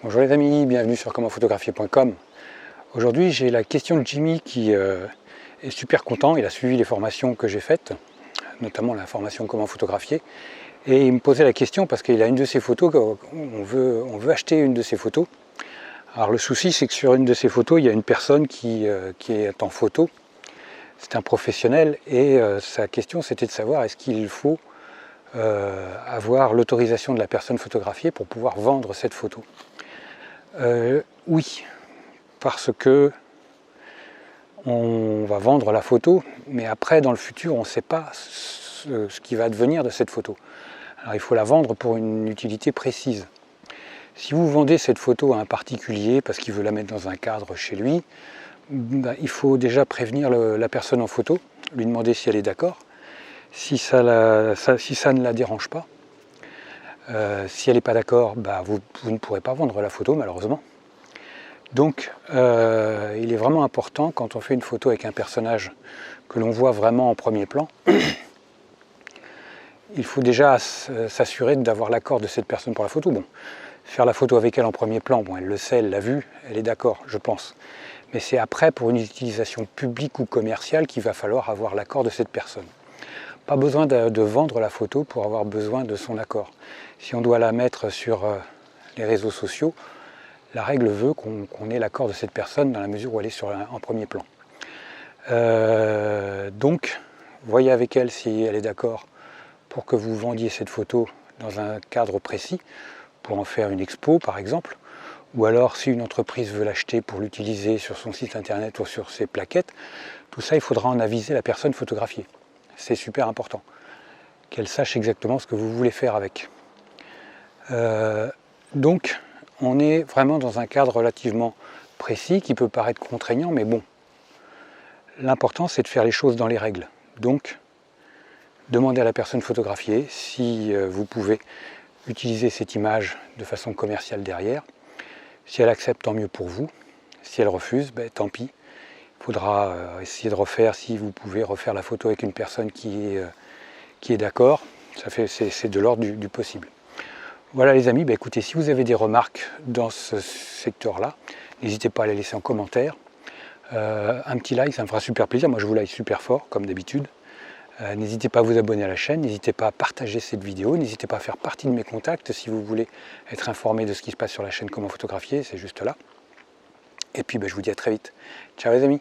Bonjour les amis, bienvenue sur commentphotographier.com. Aujourd'hui j'ai la question de Jimmy qui est super content, il a suivi les formations que j'ai faites, notamment la formation comment photographier, et il me posait la question parce qu'il a une de ses photos, on veut acheter une de ses photos. Alors le souci c'est que sur une de ses photos il y a une personne qui est en photo, c'est un professionnel, et sa question c'était de savoir est-ce qu'il faut avoir l'autorisation de la personne photographiée pour pouvoir vendre cette photo. Oui, parce que on va vendre la photo, mais après dans le futur on ne sait pas ce qui va advenir de cette photo. Alors il faut la vendre pour une utilité précise. Si vous vendez cette photo à un particulier parce qu'il veut la mettre dans un cadre chez lui, ben, il faut déjà prévenir la personne en photo, lui demander si elle est d'accord, si ça ne la dérange pas. Si elle n'est pas d'accord, ben, vous ne pourrez pas vendre la photo malheureusement. Donc il est vraiment important quand on fait une photo avec un personnage que l'on voit vraiment en premier plan, il faut déjà s'assurer d'avoir l'accord de cette personne pour la photo. Bon, faire la photo avec elle en premier plan, bon, elle le sait, elle l'a vu, elle est d'accord, je pense. Mais c'est après pour une utilisation publique ou commerciale qu'il va falloir avoir l'accord de cette personne. Pas besoin de vendre la photo pour avoir besoin de son accord. Si on doit la mettre sur les réseaux sociaux, la règle veut qu'on ait l'accord de cette personne dans la mesure où elle est en premier plan. Donc, voyez avec elle si elle est d'accord pour que vous vendiez cette photo dans un cadre précis, pour en faire une expo par exemple, ou alors si une entreprise veut l'acheter pour l'utiliser sur son site internet ou sur ses plaquettes, tout ça il faudra en aviser la personne photographiée. C'est super important, qu'elle sache exactement ce que vous voulez faire avec. Donc, on est vraiment dans un cadre relativement précis qui peut paraître contraignant, mais bon, l'important c'est de faire les choses dans les règles. Donc, demandez à la personne photographiée si vous pouvez utiliser cette image de façon commerciale derrière. Si elle accepte, tant mieux pour vous. Si elle refuse, ben, tant pis. Il faudra essayer de refaire, si vous pouvez refaire la photo avec une personne qui est d'accord. C'est de l'ordre du possible. Voilà les amis, bah écoutez, si vous avez des remarques dans ce secteur-là, n'hésitez pas à les laisser en commentaire. Un petit like, ça me fera super plaisir. Moi je vous like super fort, comme d'habitude. N'hésitez pas à vous abonner à la chaîne, n'hésitez pas à partager cette vidéo, n'hésitez pas à faire partie de mes contacts si vous voulez être informé de ce qui se passe sur la chaîne Comment Photographier, c'est juste là. Et puis bah, je vous dis à très vite. Ciao les amis.